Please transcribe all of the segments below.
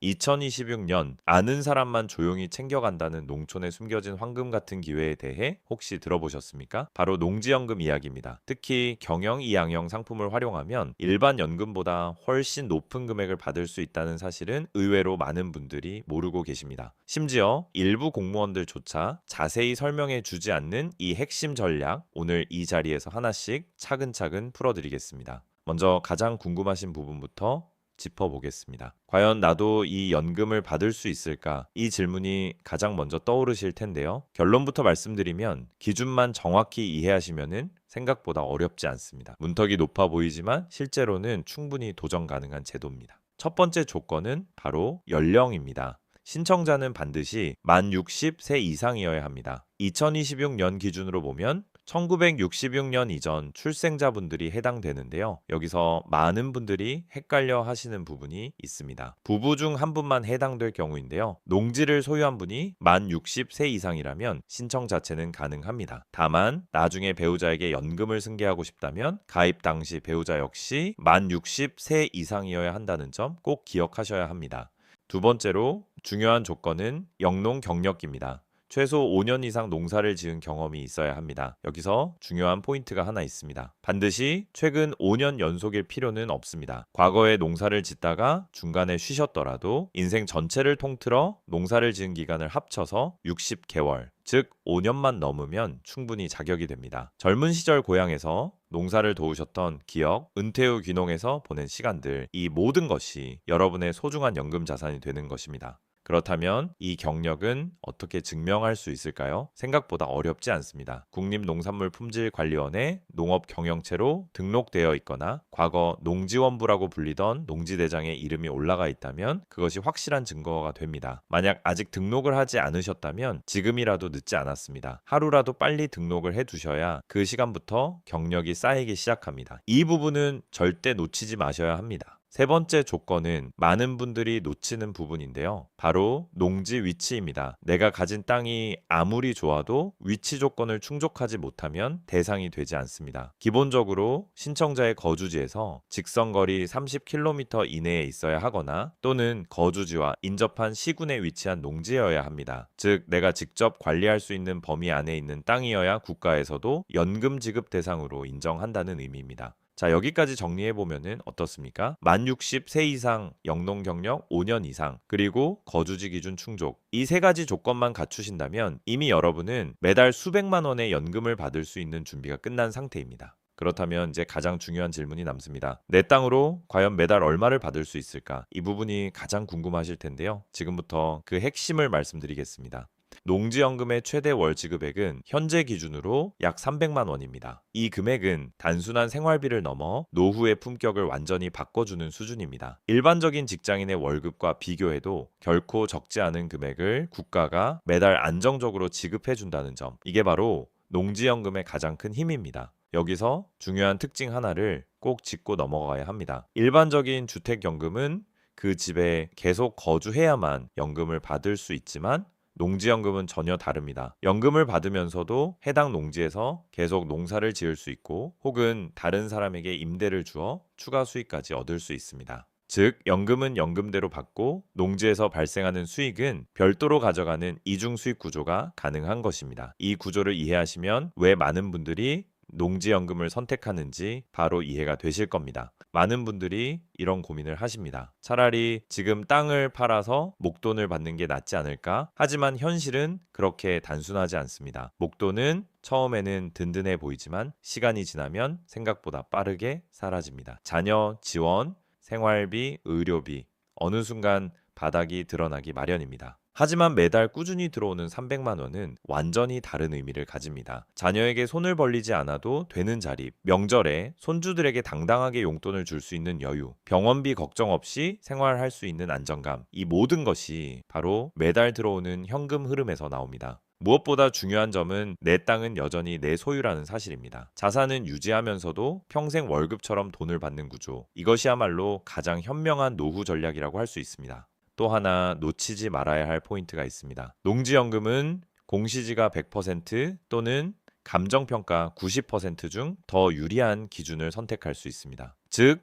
2026년 아는 사람만 조용히 챙겨간다는 농촌에 숨겨진 황금 같은 기회에 대해 혹시 들어보셨습니까? 바로 농지연금 이야기입니다. 특히 경영 이양형 상품을 활용하면 일반 연금보다 훨씬 높은 금액을 받을 수 있다는 사실은 의외로 많은 분들이 모르고 계십니다. 심지어 일부 공무원들조차 자세히 설명해 주지 않는 이 핵심 전략, 오늘 이 자리에서 하나씩 차근차근 풀어드리겠습니다. 먼저 가장 궁금하신 부분부터 짚어보겠습니다. 과연 나도 이 연금을 받을 수 있을까? 이 질문이 가장 먼저 떠오르실 텐데요. 결론부터 말씀드리면 기준만 정확히 이해하시면은 생각보다 어렵지 않습니다. 문턱이 높아 보이지만 실제로는 충분히 도전 가능한 제도입니다. 첫 번째 조건은 바로 연령입니다. 신청자는 반드시 만 60세 이상이어야 합니다. 2026년 기준으로 보면 1966년 이전 출생자분들이 해당되는데요. 여기서 많은 분들이 헷갈려 하시는 부분이 있습니다. 부부 중 한 분만 해당될 경우인데요. 농지를 소유한 분이 만 60세 이상이라면 신청 자체는 가능합니다. 다만 나중에 배우자에게 연금을 승계하고 싶다면 가입 당시 배우자 역시 만 60세 이상이어야 한다는 점 꼭 기억하셔야 합니다. 두 번째로 중요한 조건은 영농 경력입니다. 최소 5년 이상 농사를 지은 경험이 있어야 합니다. 여기서 중요한 포인트가 하나 있습니다. 반드시 최근 5년 연속일 필요는 없습니다. 과거에 농사를 짓다가 중간에 쉬셨더라도 인생 전체를 통틀어 농사를 지은 기간을 합쳐서 60개월, 즉 5년만 넘으면 충분히 자격이 됩니다. 젊은 시절 고향에서 농사를 도우셨던 기억, 은퇴 후 귀농에서 보낸 시간들, 이 모든 것이 여러분의 소중한 연금 자산이 되는 것입니다. 그렇다면 이 경력은 어떻게 증명할 수 있을까요? 생각보다 어렵지 않습니다. 국립농산물품질관리원의 농업경영체로 등록되어 있거나 과거 농지원부라고 불리던 농지대장에 이름이 올라가 있다면 그것이 확실한 증거가 됩니다. 만약 아직 등록을 하지 않으셨다면 지금이라도 늦지 않았습니다. 하루라도 빨리 등록을 해두셔야 그 시간부터 경력이 쌓이기 시작합니다. 이 부분은 절대 놓치지 마셔야 합니다. 세 번째 조건은 많은 분들이 놓치는 부분인데요. 바로 농지 위치입니다. 내가 가진 땅이 아무리 좋아도 위치 조건을 충족하지 못하면 대상이 되지 않습니다. 기본적으로 신청자의 거주지에서 직선거리 30km 이내에 있어야 하거나 또는 거주지와 인접한 시군에 위치한 농지여야 합니다. 즉 내가 직접 관리할 수 있는 범위 안에 있는 땅이어야 국가에서도 연금 지급 대상으로 인정한다는 의미입니다. 자, 여기까지 정리해보면은 어떻습니까? 만 60세 이상 영농 경력 5년 이상 그리고 거주지 기준 충족 이 세 가지 조건만 갖추신다면 이미 여러분은 매달 수백만 원의 연금을 받을 수 있는 준비가 끝난 상태입니다. 그렇다면 이제 가장 중요한 질문이 남습니다. 내 땅으로 과연 매달 얼마를 받을 수 있을까? 이 부분이 가장 궁금하실 텐데요. 지금부터 그 핵심을 말씀드리겠습니다. 농지연금의 최대 월 지급액은 현재 기준으로 약 300만 원입니다. 이 금액은 단순한 생활비를 넘어 노후의 품격을 완전히 바꿔주는 수준입니다. 일반적인 직장인의 월급과 비교해도 결코 적지 않은 금액을 국가가 매달 안정적으로 지급해준다는 점, 이게 바로 농지연금의 가장 큰 힘입니다. 여기서 중요한 특징 하나를 꼭 짚고 넘어가야 합니다. 일반적인 주택연금은 그 집에 계속 거주해야만 연금을 받을 수 있지만 농지연금은 전혀 다릅니다. 연금을 받으면서도 해당 농지에서 계속 농사를 지을 수 있고 혹은 다른 사람에게 임대를 주어 추가 수익까지 얻을 수 있습니다. 즉, 연금은 연금대로 받고 농지에서 발생하는 수익은 별도로 가져가는 이중 수익 구조가 가능한 것입니다. 이 구조를 이해하시면 왜 많은 분들이 농지연금을 선택하는지 바로 이해가 되실 겁니다. 많은 분들이 이런 고민을 하십니다. 차라리 지금 땅을 팔아서 목돈을 받는 게 낫지 않을까? 하지만 현실은 그렇게 단순하지 않습니다. 목돈은 처음에는 든든해 보이지만 시간이 지나면 생각보다 빠르게 사라집니다. 자녀 지원, 생활비, 의료비, 어느 순간 바닥이 드러나기 마련입니다. 하지만 매달 꾸준히 들어오는 300만 원은 완전히 다른 의미를 가집니다. 자녀에게 손을 벌리지 않아도 되는 자립, 명절에 손주들에게 당당하게 용돈을 줄 수 있는 여유, 병원비 걱정 없이 생활할 수 있는 안정감, 이 모든 것이 바로 매달 들어오는 현금 흐름에서 나옵니다. 무엇보다 중요한 점은 내 땅은 여전히 내 소유라는 사실입니다. 자산은 유지하면서도 평생 월급처럼 돈을 받는 구조, 이것이야말로 가장 현명한 노후 전략이라고 할 수 있습니다. 또 하나 놓치지 말아야 할 포인트가 있습니다. 농지연금은 공시지가 100% 또는 감정평가 90% 중 더 유리한 기준을 선택할 수 있습니다. 즉,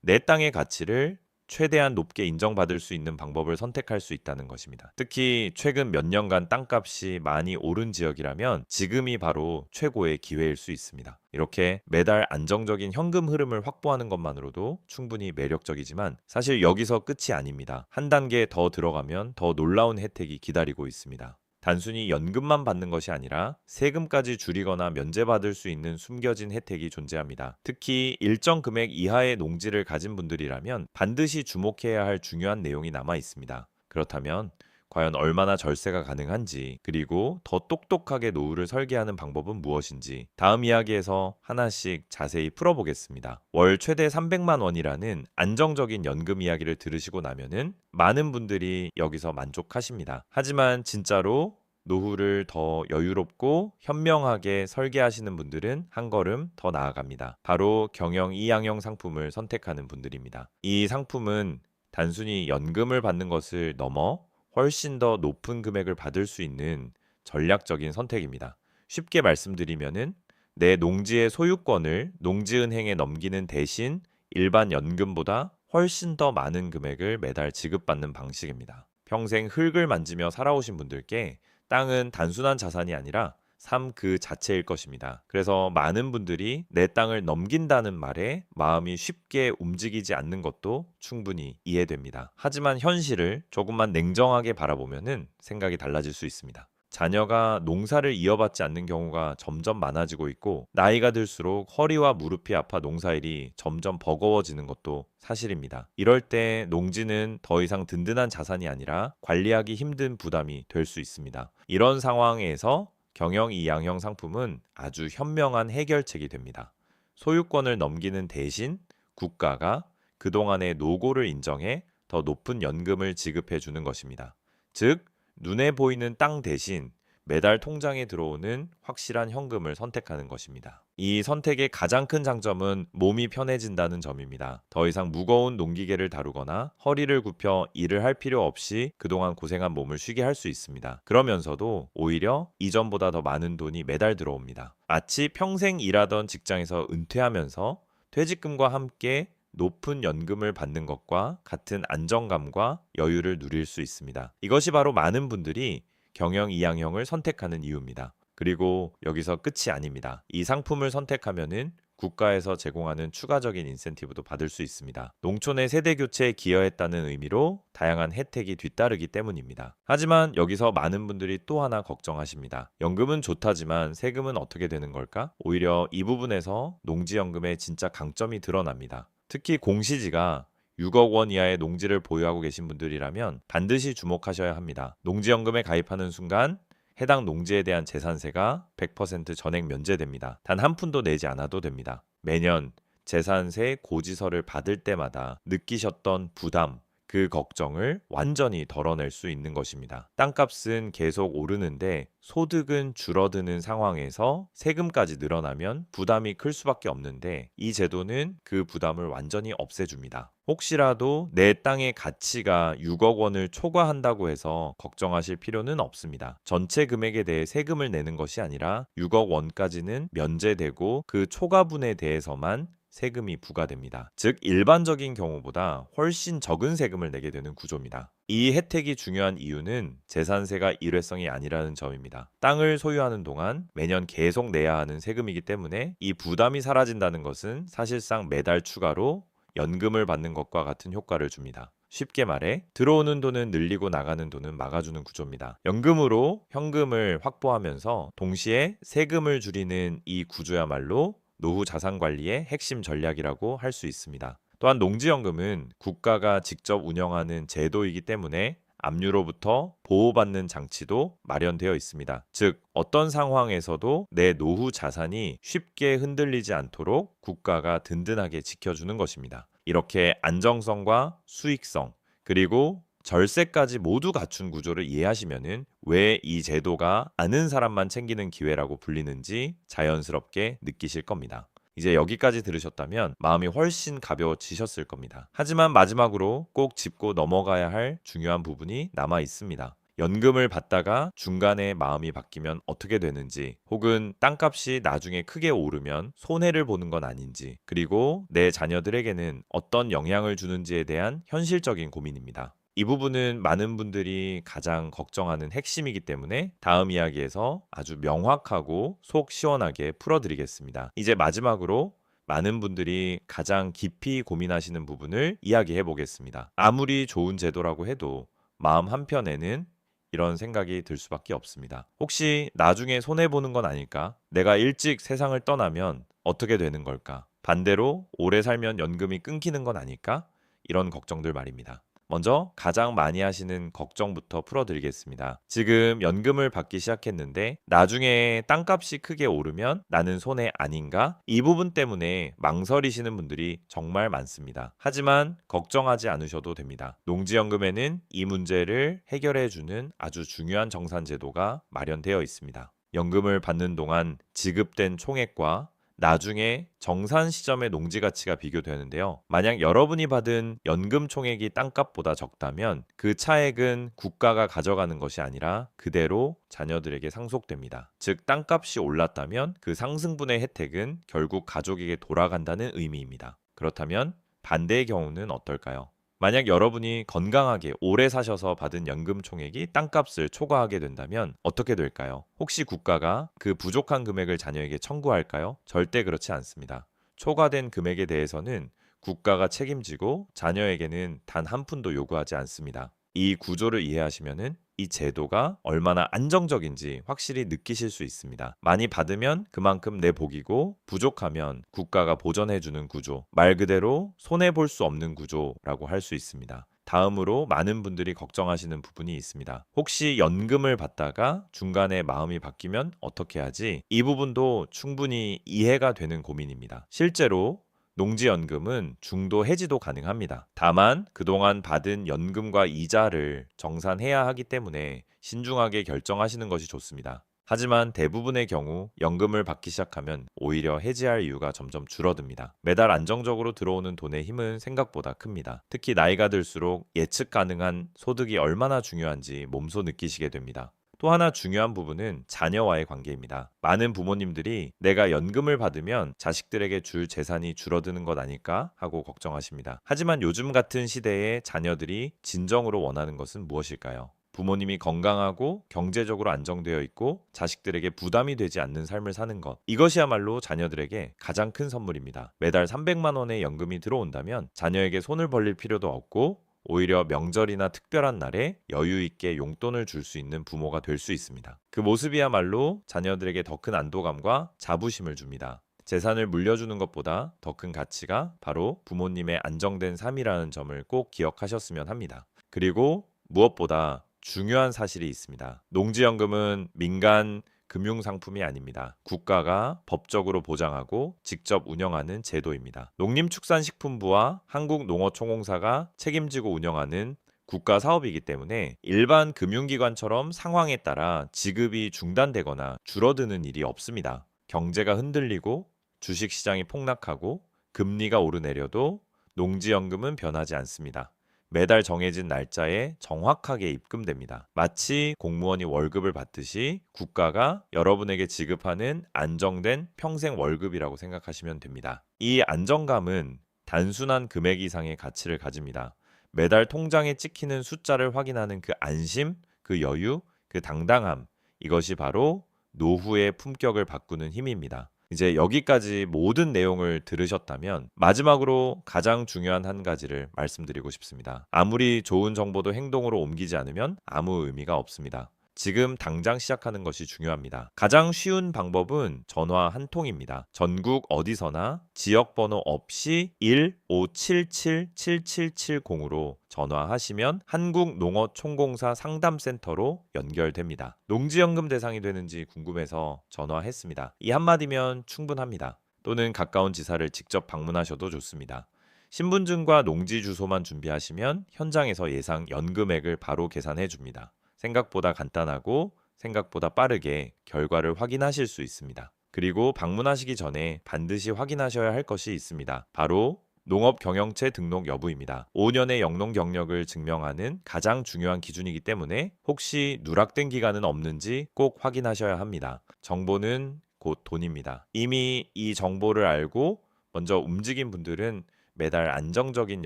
내 땅의 가치를 최대한 높게 인정받을 수 있는 방법을 선택할 수 있다는 것입니다. 특히 최근 몇 년간 땅값이 많이 오른 지역이라면 지금이 바로 최고의 기회일 수 있습니다. 이렇게 매달 안정적인 현금 흐름을 확보하는 것만으로도 충분히 매력적이지만 사실 여기서 끝이 아닙니다. 한 단계 더 들어가면 더 놀라운 혜택이 기다리고 있습니다. 단순히 연금만 받는 것이 아니라 세금까지 줄이거나 면제받을 수 있는 숨겨진 혜택이 존재합니다. 특히 일정 금액 이하의 농지를 가진 분들이라면 반드시 주목해야 할 중요한 내용이 남아 있습니다. 그렇다면 과연 얼마나 절세가 가능한지, 그리고 더 똑똑하게 노후를 설계하는 방법은 무엇인지 다음 이야기에서 하나씩 자세히 풀어보겠습니다. 월 최대 300만 원이라는 안정적인 연금 이야기를 들으시고 나면은 많은 분들이 여기서 만족하십니다. 하지만 진짜로 노후를 더 여유롭고 현명하게 설계하시는 분들은 한 걸음 더 나아갑니다. 바로 경영 이양형 상품을 선택하는 분들입니다. 이 상품은 단순히 연금을 받는 것을 넘어 훨씬 더 높은 금액을 받을 수 있는 전략적인 선택입니다. 쉽게 말씀드리면은 내 농지의 소유권을 농지은행에 넘기는 대신 일반 연금보다 훨씬 더 많은 금액을 매달 지급받는 방식입니다. 평생 흙을 만지며 살아오신 분들께 땅은 단순한 자산이 아니라 삶 그 자체일 것입니다. 그래서 많은 분들이 내 땅을 넘긴다는 말에 마음이 쉽게 움직이지 않는 것도 충분히 이해됩니다. 하지만 현실을 조금만 냉정하게 바라보면은 생각이 달라질 수 있습니다. 자녀가 농사를 이어받지 않는 경우가 점점 많아지고 있고, 나이가 들수록 허리와 무릎이 아파 농사일이 점점 버거워지는 것도 사실입니다. 이럴 때 농지는 더 이상 든든한 자산이 아니라 관리하기 힘든 부담이 될 수 있습니다. 이런 상황에서 경영 이양형 상품은 아주 현명한 해결책이 됩니다. 소유권을 넘기는 대신 국가가 그동안의 노고를 인정해 더 높은 연금을 지급해 주는 것입니다. 즉, 눈에 보이는 땅 대신 매달 통장에 들어오는 확실한 현금을 선택하는 것입니다. 이 선택의 가장 큰 장점은 몸이 편해진다는 점입니다. 더 이상 무거운 농기계를 다루거나 허리를 굽혀 일을 할 필요 없이 그동안 고생한 몸을 쉬게 할 수 있습니다. 그러면서도 오히려 이전보다 더 많은 돈이 매달 들어옵니다. 마치 평생 일하던 직장에서 은퇴하면서 퇴직금과 함께 높은 연금을 받는 것과 같은 안정감과 여유를 누릴 수 있습니다. 이것이 바로 많은 분들이 경영 이양형을 선택하는 이유입니다. 그리고 여기서 끝이 아닙니다. 이 상품을 선택하면은 국가에서 제공하는 추가적인 인센티브도 받을 수 있습니다. 농촌의 세대 교체에 기여했다는 의미로 다양한 혜택이 뒤따르기 때문입니다. 하지만 여기서 많은 분들이 또 하나 걱정하십니다. 연금은 좋다지만 세금은 어떻게 되는 걸까? 오히려 이 부분에서 농지연금의 진짜 강점이 드러납니다. 특히 공시지가 6억 원 이하의 농지를 보유하고 계신 분들이라면 반드시 주목하셔야 합니다. 농지연금에 가입하는 순간 해당 농지에 대한 재산세가 100% 전액 면제됩니다. 단 한 푼도 내지 않아도 됩니다. 매년 재산세 고지서를 받을 때마다 느끼셨던 부담, 그 걱정을 완전히 덜어낼 수 있는 것입니다. 땅값은 계속 오르는데 소득은 줄어드는 상황에서 세금까지 늘어나면 부담이 클 수밖에 없는데, 이 제도는 그 부담을 완전히 없애줍니다. 혹시라도 내 땅의 가치가 6억 원을 초과한다고 해서 걱정하실 필요는 없습니다. 전체 금액에 대해 세금을 내는 것이 아니라 6억 원까지는 면제되고 그 초과분에 대해서만 세금이 부과됩니다. 즉, 일반적인 경우보다 훨씬 적은 세금을 내게 되는 구조입니다. 이 혜택이 중요한 이유는 재산세가 일회성이 아니라는 점입니다. 땅을 소유하는 동안 매년 계속 내야 하는 세금이기 때문에 이 부담이 사라진다는 것은 사실상 매달 추가로 연금을 받는 것과 같은 효과를 줍니다. 쉽게 말해 들어오는 돈은 늘리고 나가는 돈은 막아주는 구조입니다. 연금으로 현금을 확보하면서 동시에 세금을 줄이는 이 구조야말로 노후 자산 관리의 핵심 전략이라고 할 수 있습니다. 또한 농지연금은 국가가 직접 운영하는 제도이기 때문에 압류로부터 보호받는 장치도 마련되어 있습니다. 즉, 어떤 상황에서도 내 노후 자산이 쉽게 흔들리지 않도록 국가가 든든하게 지켜주는 것입니다. 이렇게 안정성과 수익성, 그리고 절세까지 모두 갖춘 구조를 이해하시면은 왜 이 제도가 아는 사람만 챙기는 기회라고 불리는지 자연스럽게 느끼실 겁니다. 이제 여기까지 들으셨다면 마음이 훨씬 가벼워지셨을 겁니다. 하지만 마지막으로 꼭 짚고 넘어가야 할 중요한 부분이 남아 있습니다. 연금을 받다가 중간에 마음이 바뀌면 어떻게 되는지, 혹은 땅값이 나중에 크게 오르면 손해를 보는 건 아닌지, 그리고 내 자녀들에게는 어떤 영향을 주는지에 대한 현실적인 고민입니다. 이 부분은 많은 분들이 가장 걱정하는 핵심이기 때문에 다음 이야기에서 아주 명확하고 속 시원하게 풀어드리겠습니다. 이제 마지막으로 많은 분들이 가장 깊이 고민하시는 부분을 이야기해 보겠습니다. 아무리 좋은 제도라고 해도 마음 한편에는 이런 생각이 들 수밖에 없습니다. 혹시 나중에 손해보는 건 아닐까? 내가 일찍 세상을 떠나면 어떻게 되는 걸까? 반대로 오래 살면 연금이 끊기는 건 아닐까? 이런 걱정들 말입니다. 먼저 가장 많이 하시는 걱정부터 풀어드리겠습니다. 지금 연금을 받기 시작했는데 나중에 땅값이 크게 오르면 나는 손해 아닌가? 이 부분 때문에 망설이시는 분들이 정말 많습니다. 하지만 걱정하지 않으셔도 됩니다. 농지연금에는 이 문제를 해결해주는 아주 중요한 정산제도가 마련되어 있습니다. 연금을 받는 동안 지급된 총액과 나중에 정산 시점의 농지 가치가 비교되는데요. 만약 여러분이 받은 연금 총액이 땅값보다 적다면 그 차액은 국가가 가져가는 것이 아니라 그대로 자녀들에게 상속됩니다. 즉 땅값이 올랐다면 그 상승분의 혜택은 결국 가족에게 돌아간다는 의미입니다. 그렇다면 반대의 경우는 어떨까요? 만약 여러분이 건강하게 오래 사셔서 받은 연금 총액이 땅값을 초과하게 된다면 어떻게 될까요? 혹시 국가가 그 부족한 금액을 자녀에게 청구할까요? 절대 그렇지 않습니다. 초과된 금액에 대해서는 국가가 책임지고 자녀에게는 단 한 푼도 요구하지 않습니다. 이 구조를 이해하시면은 이 제도가 얼마나 안정적인지 확실히 느끼실 수 있습니다. 많이 받으면 그만큼 내 복이고 부족하면 국가가 보전해주는 구조, 말 그대로 손해볼 수 없는 구조라고 할 수 있습니다. 다음으로 많은 분들이 걱정하시는 부분이 있습니다. 혹시 연금을 받다가 중간에 마음이 바뀌면 어떻게 하지? 이 부분도 충분히 이해가 되는 고민입니다. 실제로 농지연금은 중도 해지도 가능합니다. 다만 그동안 받은 연금과 이자를 정산해야 하기 때문에 신중하게 결정하시는 것이 좋습니다. 하지만 대부분의 경우 연금을 받기 시작하면 오히려 해지할 이유가 점점 줄어듭니다. 매달 안정적으로 들어오는 돈의 힘은 생각보다 큽니다. 특히 나이가 들수록 예측 가능한 소득이 얼마나 중요한지 몸소 느끼시게 됩니다. 또 하나 중요한 부분은 자녀와의 관계입니다. 많은 부모님들이 내가 연금을 받으면 자식들에게 줄 재산이 줄어드는 것 아닐까 하고 걱정하십니다. 하지만 요즘 같은 시대에 자녀들이 진정으로 원하는 것은 무엇일까요? 부모님이 건강하고 경제적으로 안정되어 있고 자식들에게 부담이 되지 않는 삶을 사는 것. 이것이야말로 자녀들에게 가장 큰 선물입니다. 매달 300만 원의 연금이 들어온다면 자녀에게 손을 벌릴 필요도 없고 오히려 명절이나 특별한 날에 여유 있게 용돈을 줄 수 있는 부모가 될 수 있습니다. 그 모습이야말로 자녀들에게 더 큰 안도감과 자부심을 줍니다. 재산을 물려주는 것보다 더 큰 가치가 바로 부모님의 안정된 삶이라는 점을 꼭 기억하셨으면 합니다. 그리고 무엇보다 중요한 사실이 있습니다. 농지연금은 민간 금융상품이 아닙니다. 국가가 법적으로 보장하고 직접 운영하는 제도입니다. 농림축산식품부와 한국농어총공사가 책임지고 운영하는 국가 사업이기 때문에 일반 금융기관처럼 상황에 따라 지급이 중단되거나 줄어드는 일이 없습니다. 경제가 흔들리고 주식시장이 폭락하고 금리가 오르내려도 농지연금은 변하지 않습니다. 매달 정해진 날짜에 정확하게 입금됩니다. 마치 공무원이 월급을 받듯이 국가가 여러분에게 지급하는 안정된 평생 월급이라고 생각하시면 됩니다. 이 안정감은 단순한 금액 이상의 가치를 가집니다. 매달 통장에 찍히는 숫자를 확인하는 그 안심, 그 여유, 그 당당함, 이것이 바로 노후의 품격을 바꾸는 힘입니다. 이제 여기까지 모든 내용을 들으셨다면 마지막으로 가장 중요한 한 가지를 말씀드리고 싶습니다. 아무리 좋은 정보도 행동으로 옮기지 않으면 아무 의미가 없습니다. 지금 당장 시작하는 것이 중요합니다. 가장 쉬운 방법은 전화 한 통입니다. 전국 어디서나 지역번호 없이 1577-7770으로 전화하시면 한국농어총공사 상담센터로 연결됩니다. 농지연금 대상이 되는지 궁금해서 전화했습니다. 이 한마디면 충분합니다. 또는 가까운 지사를 직접 방문하셔도 좋습니다. 신분증과 농지 주소만 준비하시면 현장에서 예상 연금액을 바로 계산해 줍니다. 생각보다 간단하고 생각보다 빠르게 결과를 확인하실 수 있습니다. 그리고 방문하시기 전에 반드시 확인하셔야 할 것이 있습니다. 바로 농업 경영체 등록 여부입니다. 5년의 영농 경력을 증명하는 가장 중요한 기준이기 때문에 혹시 누락된 기간은 없는지 꼭 확인하셔야 합니다. 정보는 곧 돈입니다. 이미 이 정보를 알고 먼저 움직인 분들은 매달 안정적인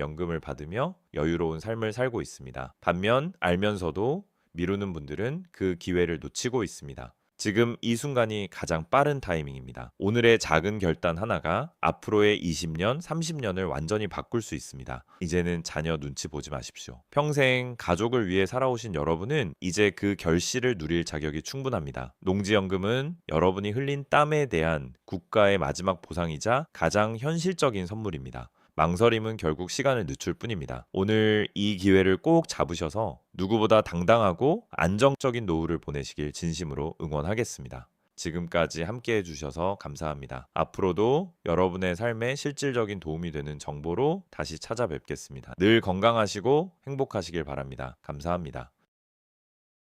연금을 받으며 여유로운 삶을 살고 있습니다. 반면 알면서도 미루는 분들은 그 기회를 놓치고 있습니다. 지금 이 순간이 가장 빠른 타이밍입니다. 오늘의 작은 결단 하나가 앞으로의 20년, 30년을 완전히 바꿀 수 있습니다. 이제는 자녀 눈치 보지 마십시오. 평생 가족을 위해 살아오신 여러분은 이제 그 결실을 누릴 자격이 충분합니다. 농지연금은 여러분이 흘린 땀에 대한 국가의 마지막 보상이자 가장 현실적인 선물입니다. 망설임은 결국 시간을 늦출 뿐입니다. 오늘 이 기회를 꼭 잡으셔서 누구보다 당당하고 안정적인 노후를 보내시길 진심으로 응원하겠습니다. 지금까지 함께 해주셔서 감사합니다. 앞으로도 여러분의 삶에 실질적인 도움이 되는 정보로 다시 찾아뵙겠습니다. 늘 건강하시고 행복하시길 바랍니다. 감사합니다.